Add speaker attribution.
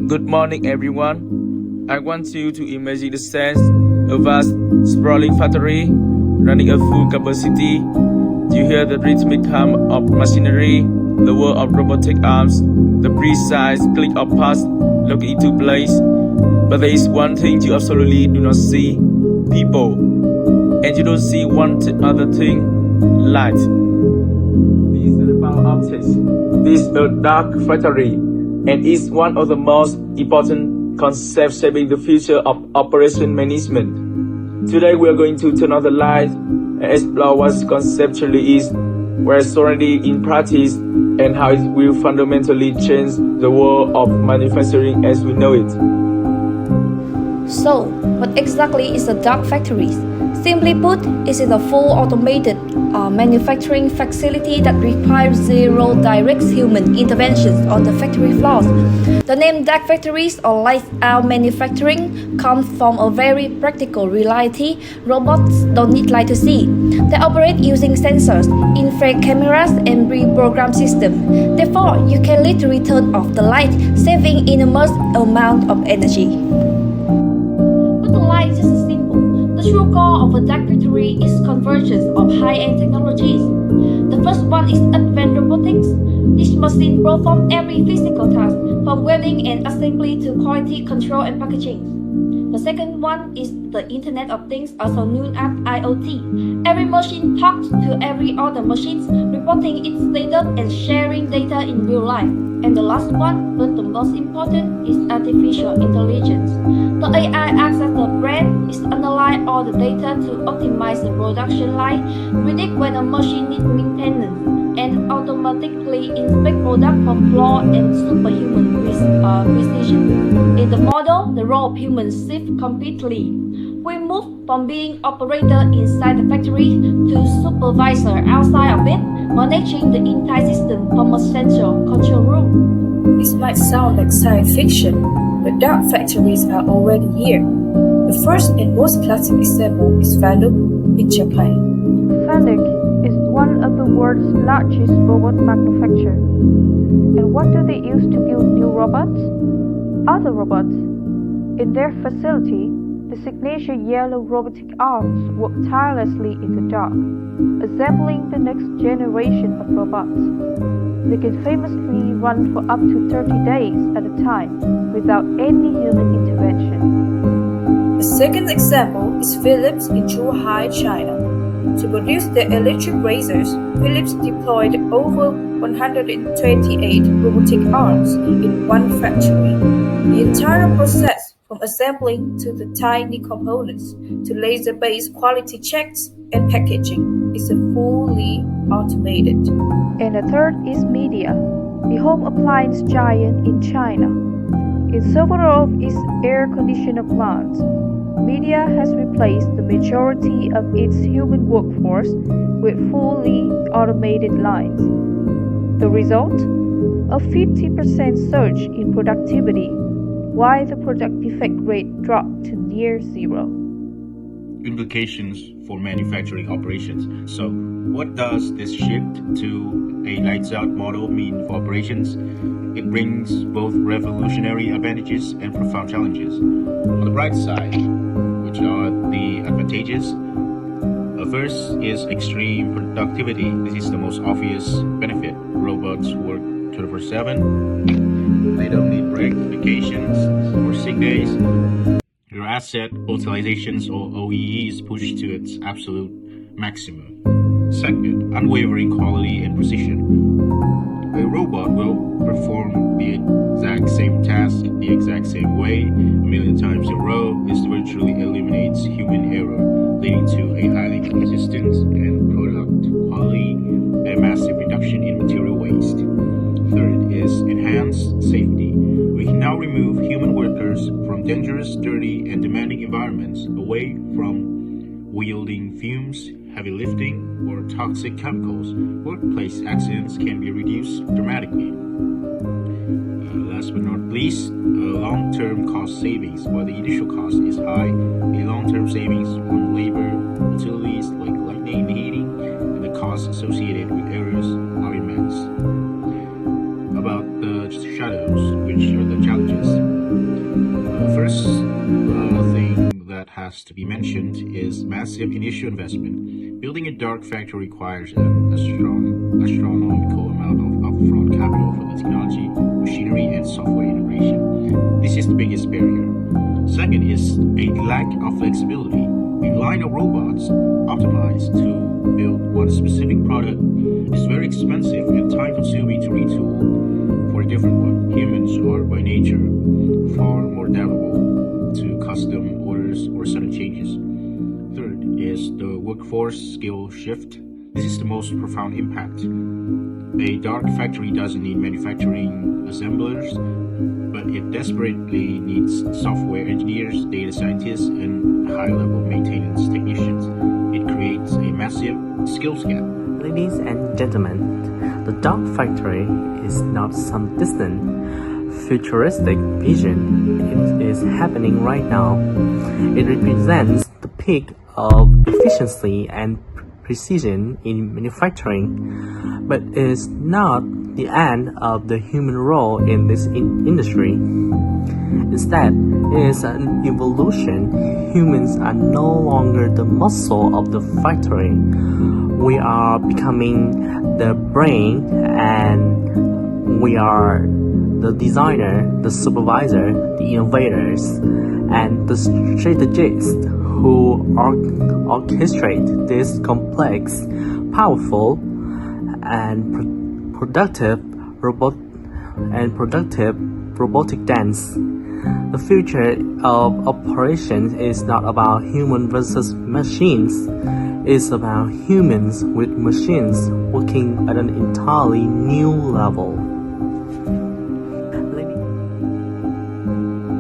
Speaker 1: Good morning, everyone. I want you to imagine the sense of a vast, sprawling factory running at full capacity. You hear the rhythmic hum of machinery, the whir of robotic arms, the precise click of parts locked into place. But there is one thing you absolutely do not see: people. And you don't see one other thing: light. This is the power outage. This is a dark factory, and is one of the most important concepts shaping the future of operation management. Today we are going to turn on the light and explore what conceptually is, what is already in practice, and how it will fundamentally change the world of manufacturing as we know it.
Speaker 2: So, what exactly is a dark factory? Simply put, it is a full automated manufacturing facility that requires zero direct human interventions on the factory floors. The name dark factories or lights out manufacturing comes from a very practical reality. Robots don't need light to see. They operate using sensors, infrared cameras, and pre-programmed systems. Therefore, you can literally turn off the light, saving enormous amount of energy. But the light is just simple. The true core of a dark factory is convergence of high-end technologies. The first one is advanced robotics. This machine performs every physical task, from welding and assembly to quality control and packaging. The second one is the Internet of Things, also known as IoT. Every machine talks to every other machine, reporting its status and sharing data in real life. And the last one, but the most important, is artificial intelligence. The AI acts as the brain, it analyzes all the data to optimize the production line, predict when a machine needs maintenance, and automatically inspect products for flaw and superhuman precision. In the model, the role of humans shifts completely. We move from being operator inside the factory to supervisor outside of it, managing the entire system from a central control room.
Speaker 3: This might sound like science fiction, but dark factories are already here. The first and most classic example is Fanuc in Japan.
Speaker 4: Fanuc is one of the world's largest robot manufacturers. And what do they use to build new robots? Other robots. In their facility, the signature yellow robotic arms work tirelessly in the dark, assembling the next generation of robots. They can famously run for up to 30 days at a time without any human intervention.
Speaker 3: The second example is Philips in Zhuhai, China. To produce their electric razors, Philips deployed over 128 robotic arms in one factory. The entire process, from assembling to the tiny components to laser-based quality checks and packaging, is fully automated.
Speaker 4: And the third is Media, the home appliance giant in China. In several of its air conditioner plants, Media has replaced the majority of its human workforce with fully automated lines. The result? A 50% surge in productivity, while the product defect rate dropped to near zero.
Speaker 5: Implications for manufacturing operations. So, what does this shift to a lights-out model mean for operations? It brings both revolutionary advantages and profound challenges. On the bright side, which are the advantages, first is extreme productivity. This is the most obvious benefit. Robots work 24/7. They don't need break, vacations, or sick days. Your asset utilizations or OEE is pushed to its absolute maximum. Second, unwavering quality and precision. A robot will perform the exact same task the exact same way a million times in a row. This virtually eliminates human error, leading to a highly consistent and product quality and massive reduction in material waste. Third is enhanced safety. We can now remove human workers from dangerous, dirty, and demanding environments away from wielding fumes, heavy lifting, or toxic chemicals. Workplace accidents can be reduced dramatically. Last but not least, long-term cost savings. While the initial cost is high, the long-term savings on labor, utilities like lighting and heating, and the costs associated with errors are immense. About the shadows, which are the challenges. has to be mentioned is massive initial investment. Building a dark factory requires an astronomical amount of upfront capital for the technology, machinery, and software integration. This is the biggest barrier. Second is a lack of flexibility. Relying on robots optimized to build one specific product is very expensive and time-consuming to retool for a different one. Humans are by nature far more adaptable to custom orders or sudden changes. Third is the workforce skill shift. This is the most profound impact. A dark factory doesn't need manufacturing assemblers, but it desperately needs software engineers, data scientists, and high-level maintenance technicians. It creates a massive skills gap.
Speaker 6: Ladies and gentlemen, the dark factory is not some distant, futuristic vision. It is happening right now. It represents the peak of efficiency and precision in manufacturing, but is not the end of the human role in this industry. Instead, it is an evolution. Humans are no longer the muscle of the factory. We are becoming the brain, and we are the designer, the supervisor, the innovators, and the strategists who orchestrate this complex, powerful, and productive robotic dance. The future of operations is not about human versus machines. It's about humans with machines working at an entirely new level.